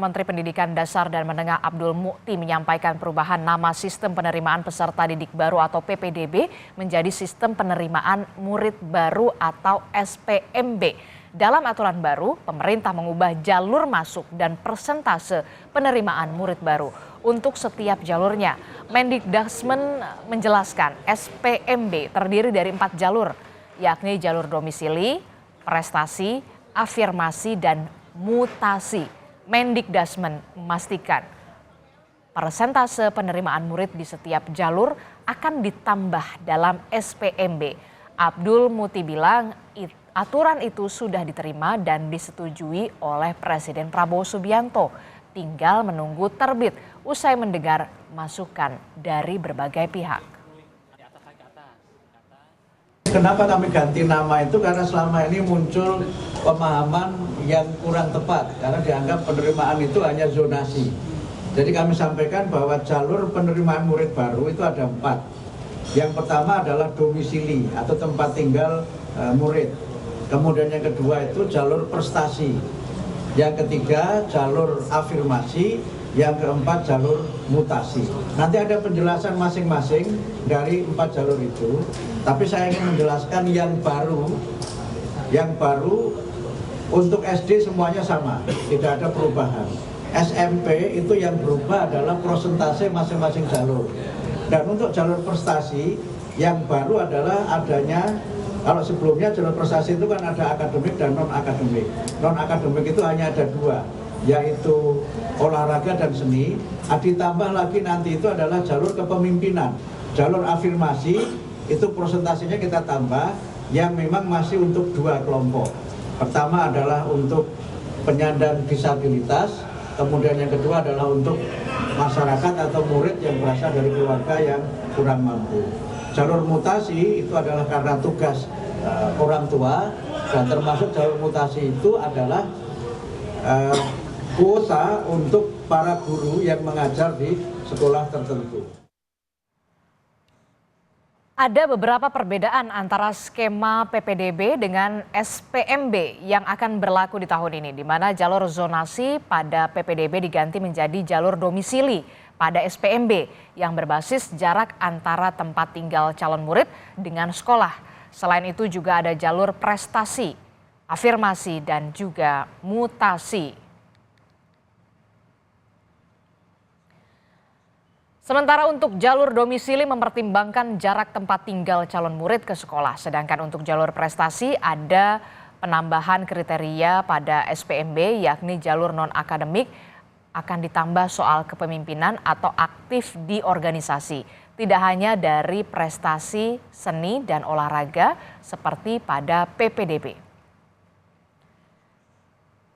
Menteri Pendidikan Dasar dan Menengah Abdul Mukti menyampaikan perubahan nama sistem penerimaan peserta didik baru atau PPDB menjadi sistem penerimaan murid baru atau SPMB. Dalam aturan baru, pemerintah mengubah jalur masuk dan persentase penerimaan murid baru untuk setiap jalurnya. Mendikbudrismen menjelaskan SPMB terdiri dari 4 jalur, yakni jalur domisili, prestasi, afirmasi, dan mutasi. Mendikbudrismen memastikan persentase penerimaan murid di setiap jalur akan ditambah dalam SPMB. Abdul Mukti bilang aturan itu sudah diterima dan disetujui oleh Presiden Prabowo Subianto. Tinggal menunggu terbit usai mendengar masukan dari berbagai pihak. Kenapa kami ganti nama itu? Karena selama ini muncul pemahaman yang kurang tepat. Karena dianggap penerimaan itu hanya zonasi. Jadi kami sampaikan bahwa jalur penerimaan murid baru itu ada 4. Yang pertama adalah domisili atau tempat tinggal murid. Kemudian yang kedua itu jalur prestasi. Yang ketiga jalur afirmasi. Yang keempat jalur mutasi. Nanti ada penjelasan masing-masing dari 4 jalur itu. Tapi saya ingin menjelaskan yang baru untuk SD semuanya sama, tidak ada perubahan. SMP itu yang berubah adalah persentase masing-masing jalur. Dan untuk jalur prestasi yang baru adalah adanya, kalau sebelumnya jalur prestasi itu kan ada akademik dan non-akademik. Non-akademik itu hanya ada 2. Yaitu olahraga dan seni. Ditambah lagi nanti itu adalah jalur kepemimpinan. Jalur afirmasi itu persentasenya kita tambah yang memang masih untuk 2 kelompok. Pertama adalah untuk penyandang disabilitas, kemudian yang kedua adalah untuk masyarakat atau murid yang berasal dari keluarga yang kurang mampu. Jalur mutasi itu adalah karena tugas orang tua, dan termasuk jalur mutasi itu adalah kuota untuk para guru yang mengajar di sekolah tertentu. Ada beberapa perbedaan antara skema PPDB dengan SPMB yang akan berlaku di tahun ini, di mana jalur zonasi pada PPDB diganti menjadi jalur domisili pada SPMB yang berbasis jarak antara tempat tinggal calon murid dengan sekolah. Selain itu juga ada jalur prestasi, afirmasi, dan juga mutasi. Sementara untuk jalur domisili mempertimbangkan jarak tempat tinggal calon murid ke sekolah. Sedangkan untuk jalur prestasi ada penambahan kriteria pada SPMB, yakni jalur non-akademik akan ditambah soal kepemimpinan atau aktif di organisasi. Tidak hanya dari prestasi seni dan olahraga seperti pada PPDB.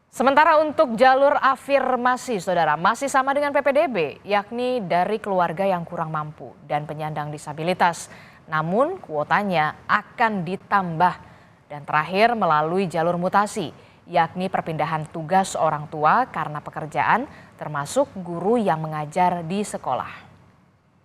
Sementara untuk jalur afirmasi, saudara, masih sama dengan PPDB, yakni dari keluarga yang kurang mampu dan penyandang disabilitas. Namun kuotanya akan ditambah. Dan terakhir melalui jalur mutasi, yakni perpindahan tugas orang tua karena pekerjaan, termasuk guru yang mengajar di sekolah.